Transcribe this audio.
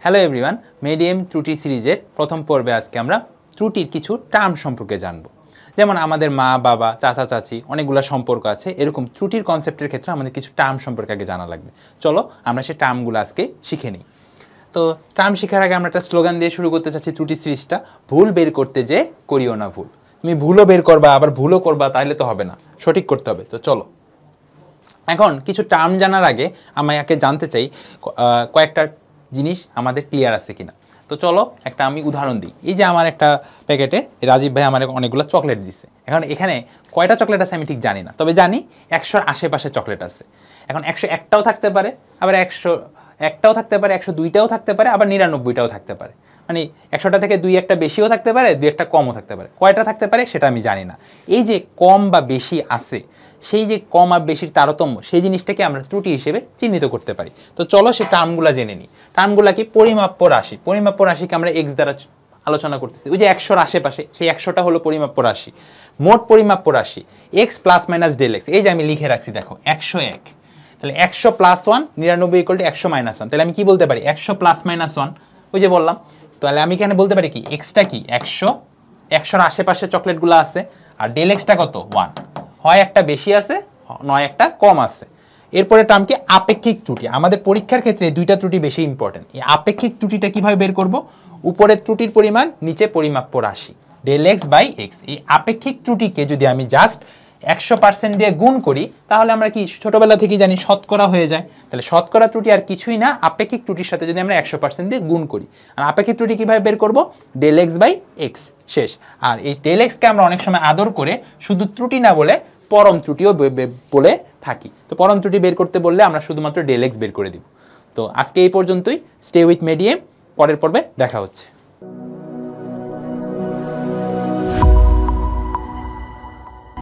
Hello everyone, medium ত্রুটি সিরিজের প্রথম পর্বে আজকে আমরা ত্রুটির কিছু টার্ম সম্পর্কে জানব। যেমন আমাদের মা বাবা চাচা চাচি অনেকগুলো সম্পর্ক আছে, এরকম ত্রুটির কনসেপ্টের ক্ষেত্রে আমাদের কিছু টার্ম সম্পর্কে আগে জানা লাগবে। চলো আমরা সেই টার্মগুলো আজকে শিখে নিই। তো টার্ম শেখার আগে আমরা একটা স্লোগান দিয়ে শুরু করতে চাচ্ছি ত্রুটি সিরিজটা, ভুল বের করতে যে করিও না ভুল। তুমি ভুলও বের করবা আবার ভুলও করবা, তাহলে তো হবে না, সঠিক করতে হবে। তো চলো এখন কিছু টার্ম জানার আগে আমাকে জানতে চাই কয়েকটা জিনিস আমাদের ক্লিয়ার আছে কিনা। তো চলো একটা আমি উদাহরণ দিই। এই যে আমার একটা প্যাকেটে রাজীব ভাই আমার অনেকগুলো চকলেট দিছে। এখন এখানে কয়টা চকলেট আছে আমি ঠিক জানি না, তবে জানি 100-র আশেপাশে চকলেট আছে। এখন 101টাও থাকতে পারে, আবার 101টাও থাকতে পারে, 102টাও থাকতে পারে, আবার 99টাও থাকতে পারে। মানে 100টা থেকে 2-1টা বেশিও থাকতে পারে, 2-1টা কমও থাকতে পারে। কয়টা থাকতে পারে সেটা আমি জানি না। এই যে কম বা বেশি আছে, সেই যে কম আর বেশির তারতম্য, সেই জিনিসটাকে আমরা ত্রুটি হিসেবে চিহ্নিত করতে পারি। তো চলো সেই টার্মগুলো জেনে নিই। টার্মগুলো কি? পরিমাপ্য রাশি। পরিমাপ্য রাশিকে আমরা এক্স দ্বারা আলোচনা করতেছি। ওই যে 100-র আশেপাশে, সেই 100টা হলো পরিমাপ্য রাশি। মোট পরিমাপ্য রাশি X plus minus del X. এই যে আমি লিখে রাখছি দেখো 101, তাহলে 100 + 1 99 = 100 - 1। তাহলে আমি কি বলতে পারি? 100 + -1, ওই যে বললাম। তাহলে আমি এখানে বলতে পারি কি এক্সটা কি 100, 100-র আশেপাশে চকলেটগুলো আছে, আর ডেল এক্সটা কত 1। হয় একটা বেশি আছে, নয় একটা কম আছে। এরপরে টার্ম কি? আপেক্ষিক ত্রুটি। আমাদের পরীক্ষার ক্ষেত্রে দুইটা ত্রুটি বেশি ইম্পর্টেন্ট। এই আপেক্ষিক ত্রুটিটা কিভাবে বের করব? উপরের ত্রুটির পরিমাণ, নিচে পরিমাপ্য রাশি, ডেল এক্স বাই এক্স। এই আপেক্ষিক ত্রুটিকে যদি আমি জাস্ট 100% দিয়ে গুণ করি, তাহলে আমরা কি ছোটবেলা থেকেই জানি শতকরা হয়ে যায়। তাহলে শতকরা ত্রুটি আর কিছুই না, আপেক্ষিক ত্রুটির সাথে যদি আমরা 100% দিয়ে গুণ করি। আর আপেক্ষিক ত্রুটি কিভাবে বের করব? ডেল এক্স বাই এক্স, শেষ। আর এই ডেল এক্সকে আমরা অনেক সময় আদর করে শুধু ত্রুটি না বলে পরম ত্রুটিও বলে থাকি। তো পরম ত্রুটি বের করতে বললে আমরা শুধুমাত্র ডেল এক্স বের করে দিব। তো আজকে এই পর্যন্তই। স্টে উইথ মিডিয়াম, পরের পর্বে দেখা হচ্ছে।